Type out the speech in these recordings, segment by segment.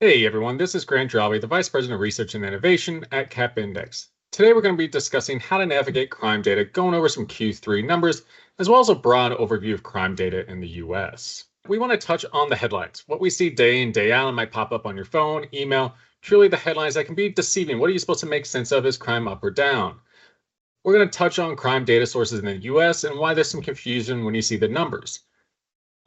Hey everyone, this is Grant Drawe, the Vice President of Research and Innovation at CAP Index. Today we're going to be discussing how to navigate crime data, going over some Q3 numbers, as well as a broad overview of crime data in the US. We want to touch on the headlines, what we see day in, day out, and might pop up on your phone, email, truly the headlines that can be deceiving. What are you supposed to make sense of? Is crime up or down? We're going to touch on crime data sources in the US and why there's some confusion when you see the numbers.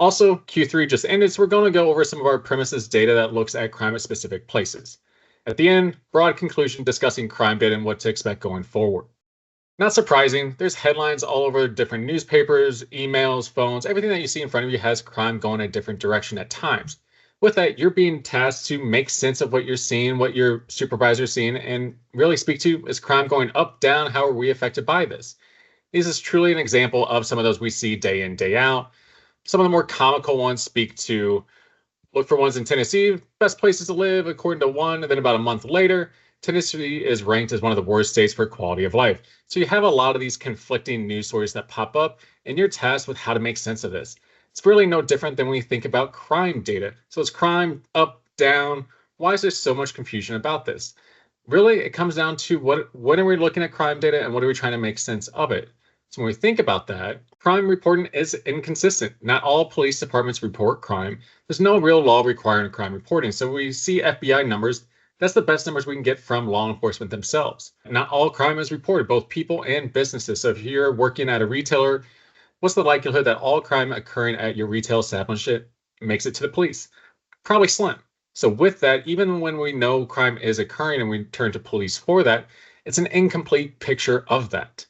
Also, Q3 just ended, so we're going to go over some of our premises data that looks at crime at specific places. At the end, broad conclusion discussing crime data and what to expect going forward. Not surprising, there's headlines all over different newspapers, emails, phones, everything that you see in front of you has crime going a different direction at times. With that, you're being tasked to make sense of what you're seeing, what your supervisor's seeing, and really speak to, is crime going up, down? How are we affected by this? This is truly an example of some of those we see day in, day out. Some of the more comical ones speak to look for ones in Tennessee, best places to live, according to one. And then about a month later, Tennessee is ranked as one of the worst states for quality of life. So you have a lot of these conflicting news stories that pop up, and you're tasked with how to make sense of this. It's really no different than when we think about crime data. So is crime up, down? Why is there so much confusion about this? Really, it comes down to when are we looking at crime data and what are we trying to make sense of it? So when we think about that, crime reporting is inconsistent. Not all police departments report crime. There's no real law requiring crime reporting. So we see FBI numbers. That's the best numbers we can get from law enforcement themselves. Not all crime is reported, both people and businesses. So if you're working at a retailer, what's the likelihood that all crime occurring at your retail establishment makes it to the police? Probably slim. So with that, even when we know crime is occurring and we turn to police for that, it's an incomplete picture of that.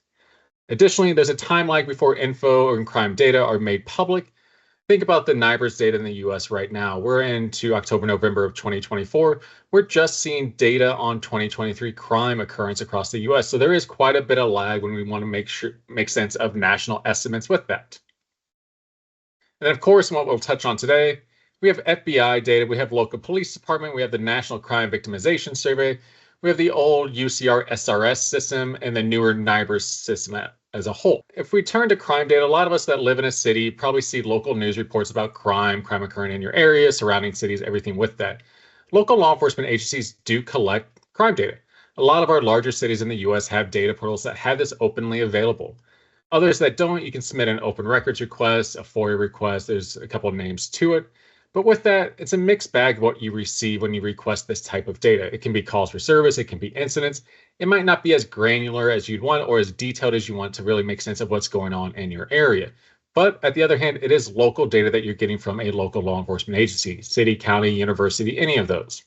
Additionally, there's a time lag before info and crime data are made public. Think about the NIBRS data in the US right now. We're into October, November of 2024. We're just seeing data on 2023 crime occurrence across the US. So there is quite a bit of lag when we want to make sense of national estimates with that. And of course, what we'll touch on today, we have FBI data, we have local police department, we have the National Crime Victimization Survey, we have the old UCR SRS system, and the newer NIBRS system as a whole. If we turn to crime data, a lot of us that live in a city probably see local news reports about crime occurring in your area, surrounding cities, everything with that. Local law enforcement agencies do collect crime data. A lot of our larger cities in the US have data portals that have this openly available. Others that don't, you can submit an open records request, a FOIA request. There's a couple of names to it. But with that, it's a mixed bag of what you receive when you request this type of data. It can be calls for service, it can be incidents. It might not be as granular as you'd want or as detailed as you want to really make sense of what's going on in your area. But at the other hand, it is local data that you're getting from a local law enforcement agency, city, county, university, any of those.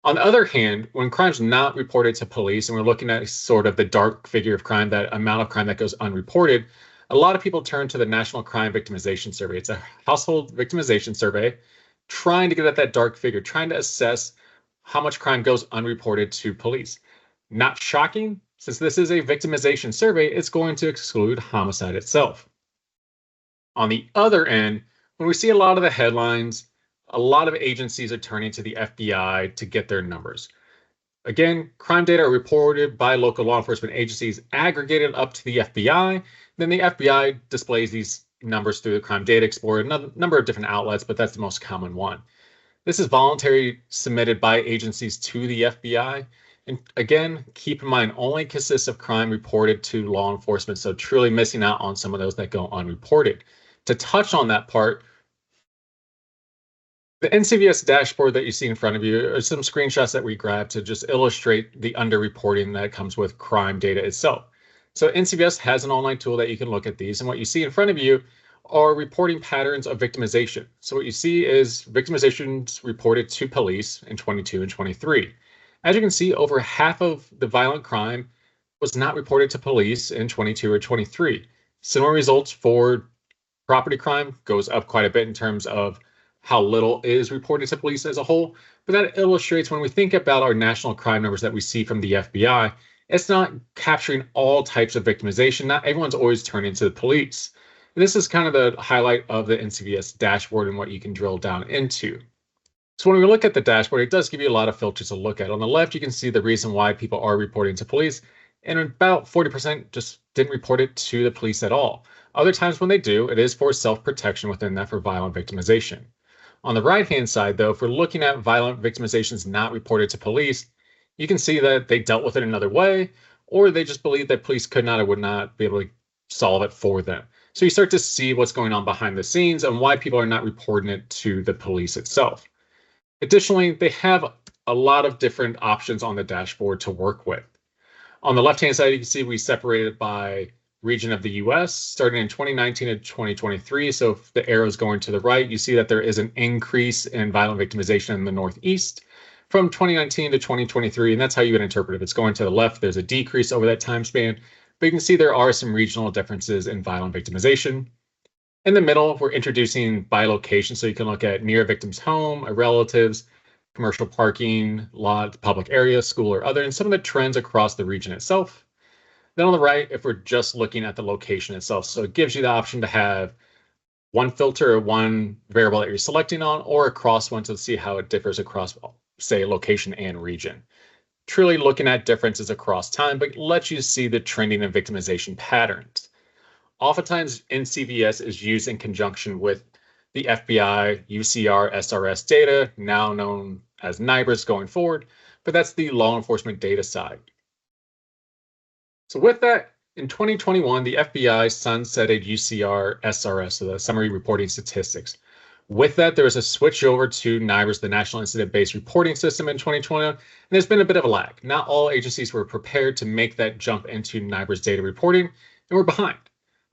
On the other hand, when crime's not reported to police and we're looking at sort of the dark figure of crime, that amount of crime that goes unreported, a lot of people turn to the National Crime Victimization Survey. It's a household victimization survey trying to get at that dark figure, trying to assess how much crime goes unreported to police. Not shocking, since this is a victimization survey, it's going to exclude homicide itself. On the other end, when we see a lot of the headlines, a lot of agencies are turning to the FBI to get their numbers. Again, crime data are reported by local law enforcement agencies, aggregated up to the FBI. Then the FBI displays these numbers through the Crime Data Explorer, a number of different outlets, but that's the most common one. This is voluntary submitted by agencies to the FBI. And again, keep in mind, only consists of crime reported to law enforcement, so truly missing out on some of those that go unreported. To touch on that part, the NCVS dashboard that you see in front of you are some screenshots that we grabbed to just illustrate the underreporting that comes with crime data itself. So NCVS has an online tool that you can look at these, and what you see in front of you are reporting patterns of victimization. So what you see is victimizations reported to police in 22 and 23. As you can see, over half of the violent crime was not reported to police in 22 or 23. Similar results for property crime goes up quite a bit in terms of how little is reported to police as a whole. But that illustrates when we think about our national crime numbers that we see from the FBI, it's not capturing all types of victimization. Not everyone's always turning to the police. This is kind of the highlight of the NCVS dashboard and what you can drill down into. So when we look at the dashboard, it does give you a lot of filters to look at. On the left, you can see the reason why people are reporting to police, and about 40% just didn't report it to the police at all. Other times when they do, it is for self-protection within that for violent victimization. On the right-hand side, though, if we're looking at violent victimizations not reported to police, you can see that they dealt with it another way, or they just believe that police could not or would not be able to solve it for them. So you start to see what's going on behind the scenes and why people are not reporting it to the police itself. Additionally, they have a lot of different options on the dashboard to work with. On the left-hand side, you can see we separated by region of the US, starting in 2019 to 2023. So if the arrow is going to the right, you see that there is an increase in violent victimization in the Northeast from 2019 to 2023, and that's how you would interpret it. If it's going to the left, there's a decrease over that time span, but you can see there are some regional differences in violent victimization. In the middle, we're introducing by location, so you can look at near a victim's home, a relative's, commercial parking lot, public area, school, or other, and some of the trends across the region itself. Then on the right, if we're just looking at the location itself, so it gives you the option to have one filter or one variable that you're selecting on, or a cross one to see how it differs across, say, location and region. Truly looking at differences across time, but lets you see the trending and victimization patterns. Oftentimes, NCVS is used in conjunction with the FBI, UCR, SRS data, now known as NIBRS going forward, but that's the law enforcement data side. So with that, in 2021, the FBI sunsetted UCR, SRS, so the Summary Reporting Statistics. With that, there was a switch over to NIBRS, the National Incident-Based Reporting System in 2020, and there's been a bit of a lag. Not all agencies were prepared to make that jump into NIBRS data reporting, and we're behind.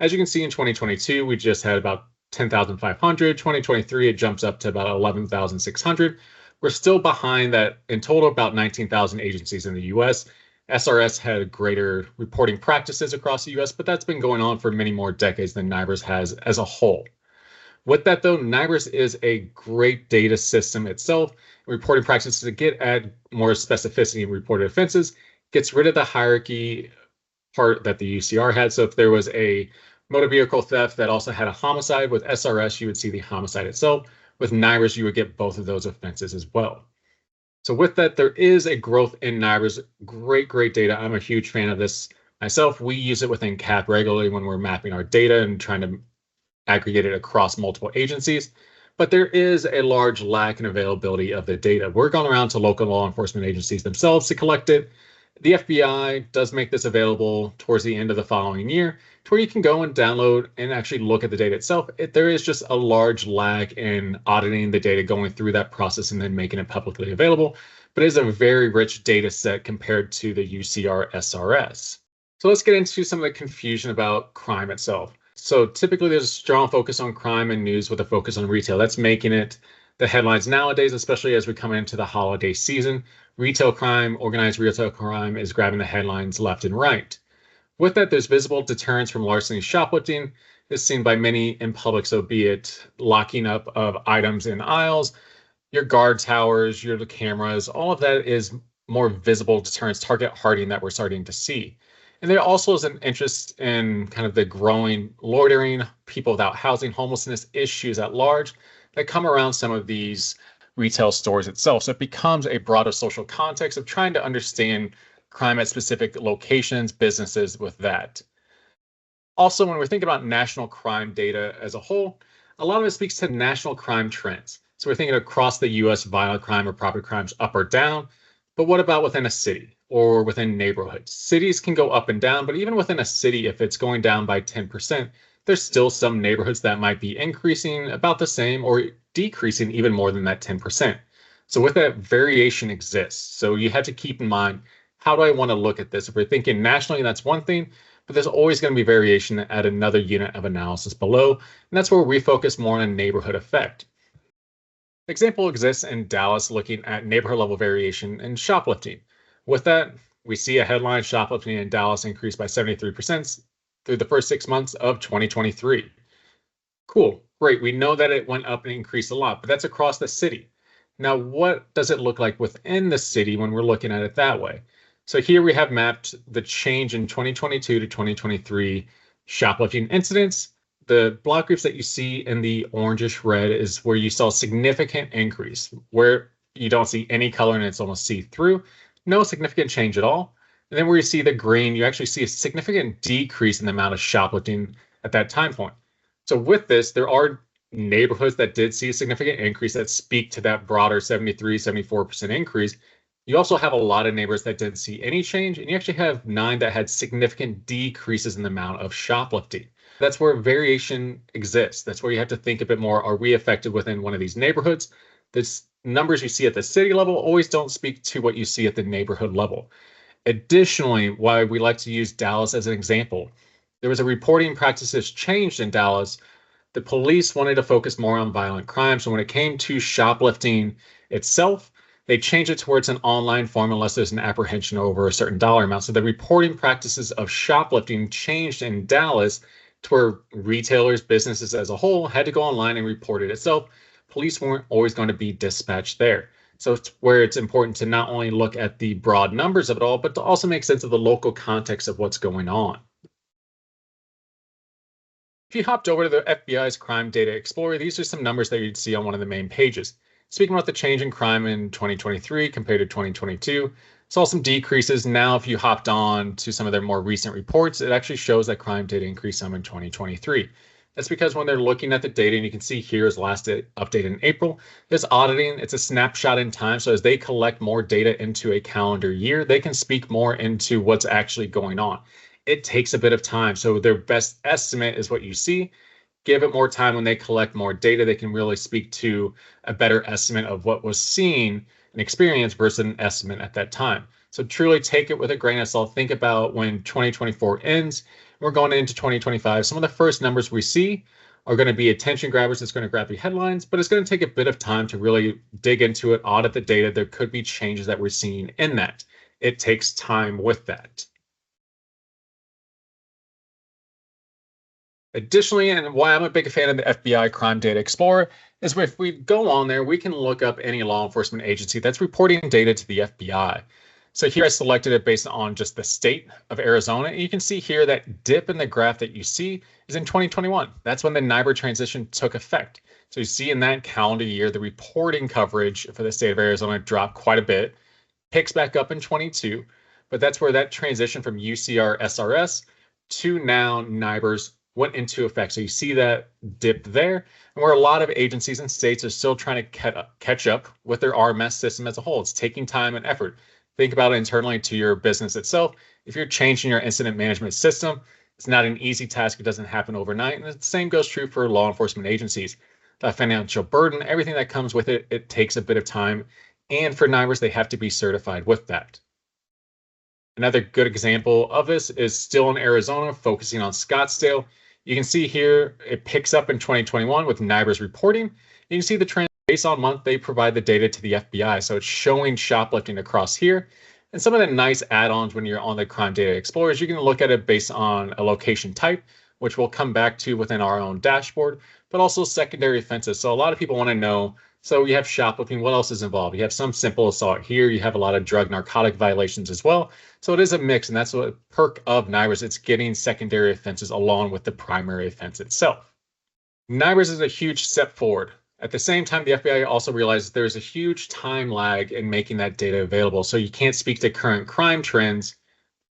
As you can see in 2022, we just had about 10,500. 2023, it jumps up to about 11,600. We're still behind that in total, about 19,000 agencies in the US. SRS had greater reporting practices across the US, but that's been going on for many more decades than NIBRS has as a whole. With that, though, NIBRS is a great data system itself. Reporting practices to get at more specificity in reported offenses, gets rid of the hierarchy part that the UCR had. So if there was a motor vehicle theft that also had a homicide, with SRS, you would see the homicide itself. With NIBRS, you would get both of those offenses as well. So with that, there is a growth in NIBRS. Great data. I'm a huge fan of this myself. We use it within CAP regularly when we're mapping our data and trying to aggregate it across multiple agencies. But there is a large lack in availability of the data. We're going around to local law enforcement agencies themselves to collect it. The FBI does make this available towards the end of the following year, to where you can go and download and actually look at the data itself. There is just a large lag in auditing the data, going through that process and then making it publicly available. But it is a very rich data set compared to the UCR SRS. So let's get into some of the confusion about crime itself. So typically there's a strong focus on crime and news with a focus on retail. That's making it the headlines nowadays, especially as we come into the holiday season. Retail crime, organized retail crime, is grabbing the headlines left and right. With that, there's visible deterrence from larceny shoplifting. Is seen by many in public, so be it locking up of items in aisles, your guard towers, your cameras, all of that is more visible deterrence, target hardening that we're starting to see. And there also is an interest in kind of the growing loitering, people without housing, homelessness issues at large that come around some of these retail stores itself. So it becomes a broader social context of trying to understand crime at specific locations, businesses with that. Also, when we're thinking about national crime data as a whole, a lot of it speaks to national crime trends. So we're thinking across the US, violent crime or property crimes up or down. But what about within a city or within neighborhoods? Cities can go up and down, but even within a city, if it's going down by 10%, there's still some neighborhoods that might be increasing about the same or decreasing even more than that 10%. So with that, variation exists. So you have to keep in mind, how do I want to look at this? If we're thinking nationally, that's one thing, but there's always going to be variation at another unit of analysis below. And that's where we focus more on a neighborhood effect. Example exists in Dallas, looking at neighborhood level variation in shoplifting. With that, we see a headline: shoplifting in Dallas increased by 73% through the first 6 months of 2023. Cool, great. We know that it went up and increased a lot, but that's across the city. Now, what does it look like within the city when we're looking at it that way? So here we have mapped the change in 2022 to 2023 shoplifting incidents. The block groups that you see in the orangish red is where you saw significant increase, where you don't see any color and it's almost see-through. No significant change at all. And then where you see the green, you actually see a significant decrease in the amount of shoplifting at that time point. So with this, there are Neighborhoods that did see a significant increase that speak to that broader 73, 74% increase. You also have a lot of neighbors that didn't see any change, and you actually have 9 that had significant decreases in the amount of shoplifting. That's where variation exists. That's where you have to think a bit more. Are we affected within one of these neighborhoods? The numbers you see at the city level always don't speak to what you see at the neighborhood level. Additionally, why we like to use Dallas as an example, there was a reporting practices changed in Dallas. The police wanted to focus more on violent crime. So when it came to shoplifting itself, they changed it towards an online form unless there's an apprehension over a certain dollar amount. So the reporting practices of shoplifting changed in Dallas to where retailers, businesses as a whole had to go online and report it itself. Police weren't always going to be dispatched there. So it's where it's important to not only look at the broad numbers of it all, but to also make sense of the local context of what's going on. If you hopped over to the FBI's Crime Data Explorer, these are some numbers that you'd see on one of the main pages. Speaking about the change in crime in 2023 compared to 2022, saw some decreases. Now, if you hopped on to some of their more recent reports, it actually shows that crime did increase some in 2023. That's because when they're looking at the data, and you can see here is last updated in April, this auditing, it's a snapshot in time. So as they collect more data into a calendar year, they can speak more into what's actually going on. It takes a bit of time. So their best estimate is what you see. Give it more time when they collect more data, they can really speak to a better estimate of what was seen and experienced versus an estimate at that time. So truly take it with a grain of salt. Think about when 2024 ends, we're going into 2025. Some of the first numbers we see are going to be attention grabbers. It's going to grab the headlines, but it's going to take a bit of time to really dig into it, audit the data. There could be changes that we're seeing in that. It takes time with that. Additionally, and why I'm a big fan of the FBI Crime Data Explorer, is if we go on there, we can look up any law enforcement agency that's reporting data to the FBI. So here I selected it based on just the state of Arizona. And you can see here that dip in the graph that you see is in 2021. That's when the NIBRS transition took effect. So you see in that calendar year, the reporting coverage for the state of Arizona dropped quite a bit, picks back up in 22, but that's where that transition from UCR SRS to now NIBRS went into effect. So you see that dip there, and where a lot of agencies and states are still trying to catch up with their RMS system as a whole. It's taking time and effort. Think about it internally to your business itself. If you're changing your incident management system, it's not an easy task. It doesn't happen overnight. And the same goes true for law enforcement agencies. The financial burden, everything that comes with it, it takes a bit of time. And for NIBRS, they have to be certified with that. Another good example of this is still in Arizona, focusing on Scottsdale. You can see here it picks up in 2021 with NIBRS reporting. You can see the trend based on month they provide the data to the FBI. So it's showing shoplifting across here. And some of the nice add-ons when you're on the Crime Data Explorer is you can look at it based on a location type, which we'll come back to within our own dashboard, but also secondary offenses. So a lot of people want to know, so you have shoplifting, what else is involved? You have some simple assault here. You have a lot of drug narcotic violations as well. So it is a mix, and that's what perk of NIBRS. It's getting secondary offenses along with the primary offense itself. NIBRS is a huge step forward. At the same time, the FBI also realizes there's a huge time lag in making that data available. So you can't speak to current crime trends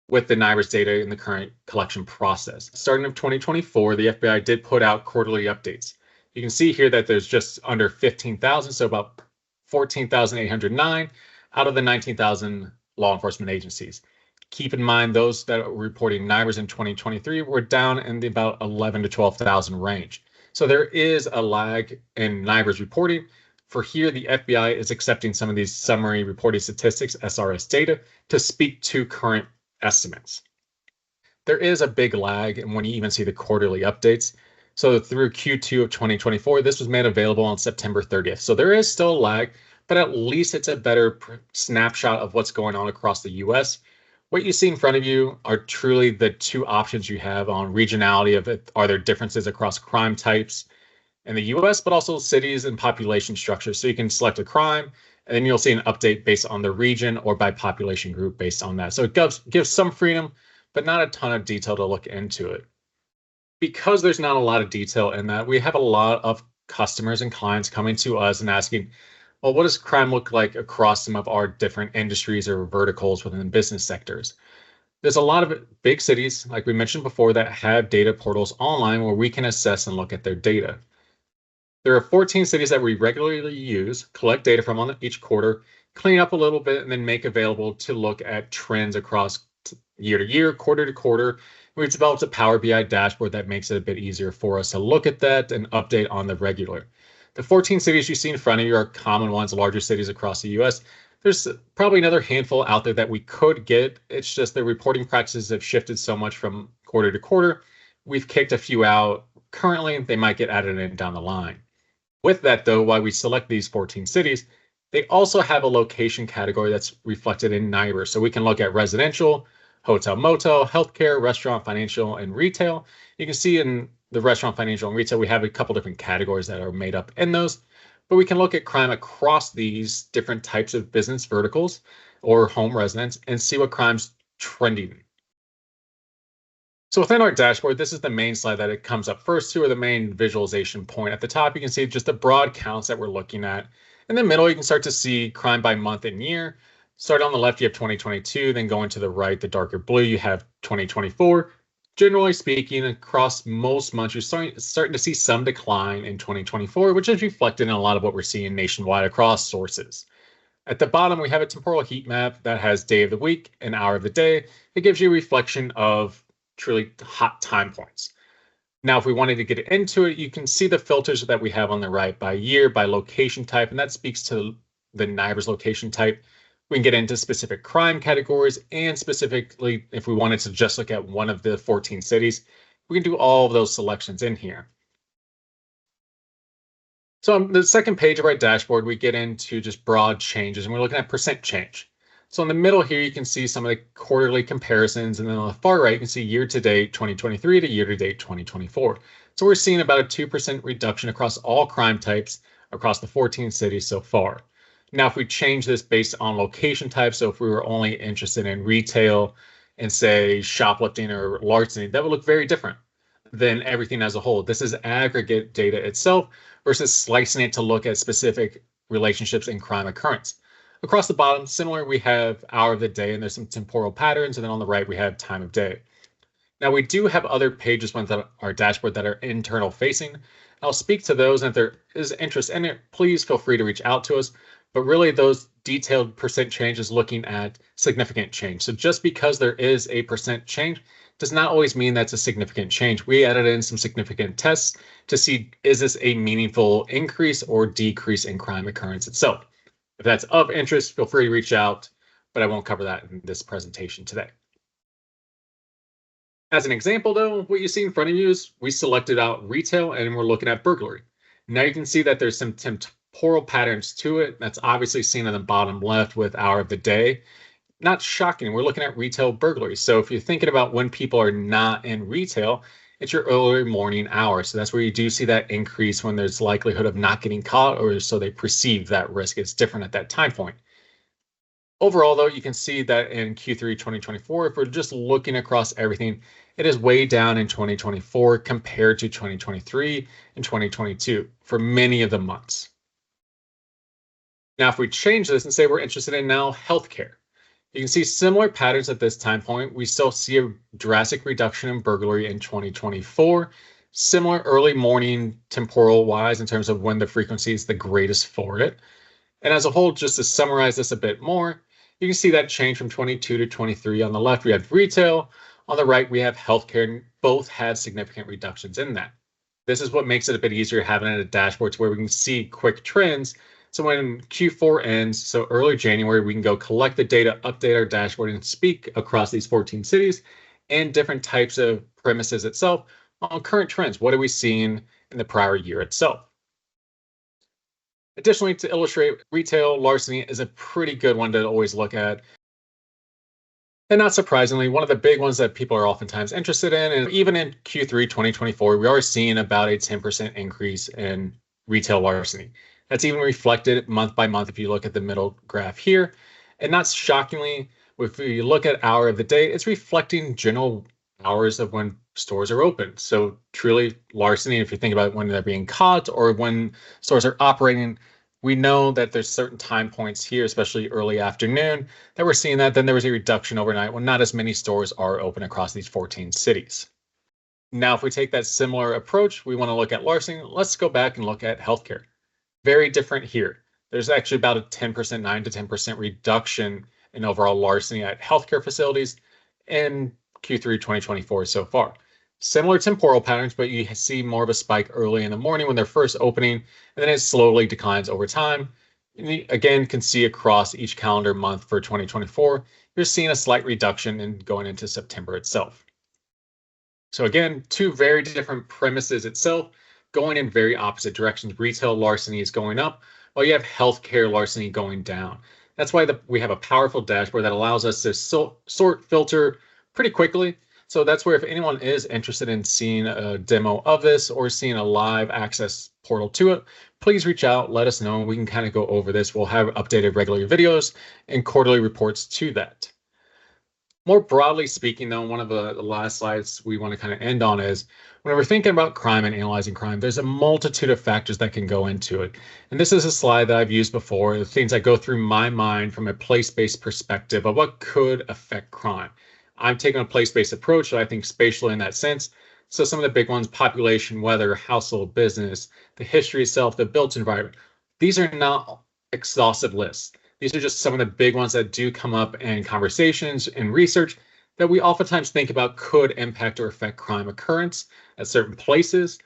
with the NIBRS data in the current collection process. Starting of 2024, the FBI did put out quarterly updates. You can see here that there's just under 15,000, so about 14,809 out of the 19,000 law enforcement agencies. Keep in mind those that were reporting NIBRS in 2023 were down in the about 11 to 12,000 range. So there is a lag in NIBRS reporting. For here, the FBI is accepting some of these summary reporting statistics, SRS data, to speak to current estimates. There is a big lag and when you even see the quarterly updates. So through Q2 of 2024, this was made available on September 30th. So there is still a lag, but at least it's a better snapshot of what's going on across the US. What you see in front of you are truly the two options you have on regionality of it. Are there differences across crime types in the US, but also cities and population structures? So you can select a crime, and then you'll see an update based on the region or by population group based on that. So it gives some freedom, but not a ton of detail to look into it. Because there's not a lot of detail in that, we have a lot of customers and clients coming to us and asking, well, what does crime look like across some of our different industries or verticals within business sectors? There's a lot of big cities, like we mentioned before, that have data portals online where we can assess and look at their data. There are 14 cities that we regularly use, collect data from on each quarter, clean up a little bit, and then make available to look at trends across year to year, quarter to quarter. We've developed a Power BI dashboard that makes it a bit easier for us to look at that and update on the regular. The 14 cities you see in front of you are common ones, larger cities across the US. There's probably another handful out there that we could get. It's just the reporting practices have shifted so much from quarter to quarter. We've kicked a few out currently. They might get added in down the line. With that, though, while we select these 14 cities, they also have a location category that's reflected in NIBRS. So we can look at residential, hotel, motel, healthcare, restaurant, financial, and retail. You can see in the restaurant, financial, and retail, we have a couple different categories that are made up in those. But we can look at crime across these different types of business verticals or home residents and see what crime's trending. So within our dashboard, this is the main slide that it comes up first to, or the main visualization point. At the top, you can see just the broad counts that we're looking at. In the middle, you can start to see crime by month and year. Start on the left, you have 2022, then going to the right, the darker blue, you have 2024. Generally speaking, across most months, you're starting to see some decline in 2024, which is reflected in a lot of what we're seeing nationwide across sources. At the bottom, we have a temporal heat map that has day of the week and hour of the day. It gives you a reflection of truly hot time points. Now, if we wanted to get into it, you can see the filters that we have on the right by year, by location type, and that speaks to the NIBRS location type. We can get into specific crime categories, and specifically, if we wanted to just look at one of the 14 cities, we can do all of those selections in here. So on the second page of our dashboard, we get into just broad changes, and we're looking at percent change. So in the middle here, you can see some of the quarterly comparisons, and then on the far right, you can see year-to-date 2023 to year-to-date 2024. So we're seeing about a 2% reduction across all crime types across the 14 cities so far. Now, if we change this based on location type, so if we were only interested in retail and say shoplifting or larceny, that would look very different than everything as a whole. This is aggregate data itself versus slicing it to look at specific relationships in crime occurrence. Across the bottom, similar, we have hour of the day, and there's some temporal patterns, and then on the right, we have time of day. Now, we do have other pages within our dashboard that are internal facing. I'll speak to those, and if there is interest in it, please feel free to reach out to us. But really, those detailed percent change is looking at significant change. So just because there is a percent change does not always mean that's a significant change. We added in some significant tests to see, is this a meaningful increase or decrease in crime occurrence itself? If that's of interest, feel free to reach out, but I won't cover that in this presentation today. As an example, though, what you see in front of you is we selected out retail and we're looking at burglary. Now you can see that there's some temporal patterns to it. That's obviously seen on the bottom left with hour of the day. Not shocking, we're looking at retail burglary. So if you're thinking about when people are not in retail, it's your early morning hours. So that's where you do see that increase when there's likelihood of not getting caught, or so they perceive that risk. It's different at that time point. Overall, though, you can see that in Q3 2024, if we're just looking across everything, it is way down in 2024 compared to 2023 and 2022 for many of the months. Now, if we change this and say we're interested in now healthcare, you can see similar patterns at this time point. We still see a drastic reduction in burglary in 2024, similar early morning temporal wise in terms of when the frequency is the greatest for it. And as a whole, just to summarize this a bit more, you can see that change from 22 to 23. On the left, we have retail. On the right, we have healthcare, and both had significant reductions in that. This is what makes it a bit easier having it a dashboard to where we can see quick trends. So when Q4 ends, so early January, we can go collect the data, update our dashboard, and speak across these 14 cities and different types of premises itself on current trends. What are we seeing in the prior year itself? Additionally, to illustrate, retail larceny is a pretty good one to always look at. And not surprisingly, one of the big ones that people are oftentimes interested in, and even in Q3 2024, we are seeing about a 10% increase in retail larceny. That's even reflected month by month if you look at the middle graph here. And not shockingly, if you look at hour of the day, it's reflecting general hours of when stores are open. So truly larceny, if you think about when they're being caught or when stores are operating, we know that there's certain time points here, especially early afternoon, that we're seeing that. Then there was a reduction overnight when not as many stores are open across these 14 cities. Now, if we take that similar approach, we want to look at larceny. Let's go back and look at healthcare. Very different here. There's actually about a 10%, 9 to 10% reduction in overall larceny at healthcare facilities in Q3 2024 so far. Similar temporal patterns, but you see more of a spike early in the morning when they're first opening, and then it slowly declines over time. And you, again, can see across each calendar month for 2024, you're seeing a slight reduction in going into September itself. So again, two very different premises itself, going in very opposite directions. Retail larceny is going up, while you have healthcare larceny going down. That's why we have a powerful dashboard that allows us to sort, filter pretty quickly. So that's where if anyone is interested in seeing a demo of this or seeing a live access portal to it, please reach out, let us know. We can kind of go over this. We'll have updated regular videos and quarterly reports to that. More broadly speaking, though, one of the last slides we want to kind of end on is when we're thinking about crime and analyzing crime, there's a multitude of factors that can go into it. And this is a slide that I've used before, the things that go through my mind from a place-based perspective of what could affect crime. I'm taking a place-based approach, so I think spatially in that sense. So some of the big ones, population, weather, household, business, the history itself, the built environment. These are not exhaustive lists. These are just some of the big ones that do come up in conversations and research that we oftentimes think about could impact or affect crime occurrence at certain places.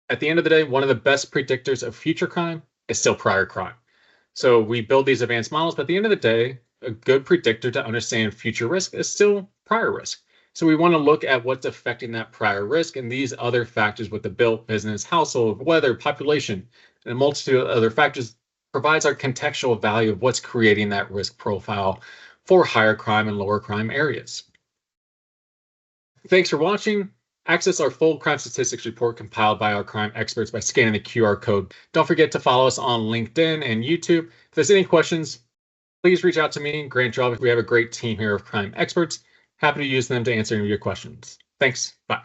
At the end of the day, one of the best predictors of future crime is still prior crime. So we build these advanced models, but at the end of the day, a good predictor to understand future risk is still prior risk. So we want to look at what's affecting that prior risk and these other factors with the built, business, household, weather, population, and a multitude of other factors provides our contextual value of what's creating that risk profile for higher crime and lower crime areas. Thanks for watching. Access our full crime statistics report compiled by our crime experts by scanning the QR code. Don't forget to follow us on LinkedIn and YouTube. If there's any questions, please reach out to me, Grant Jarvis. We have a great team here of crime experts. Happy to use them to answer any of your questions. Thanks. Bye.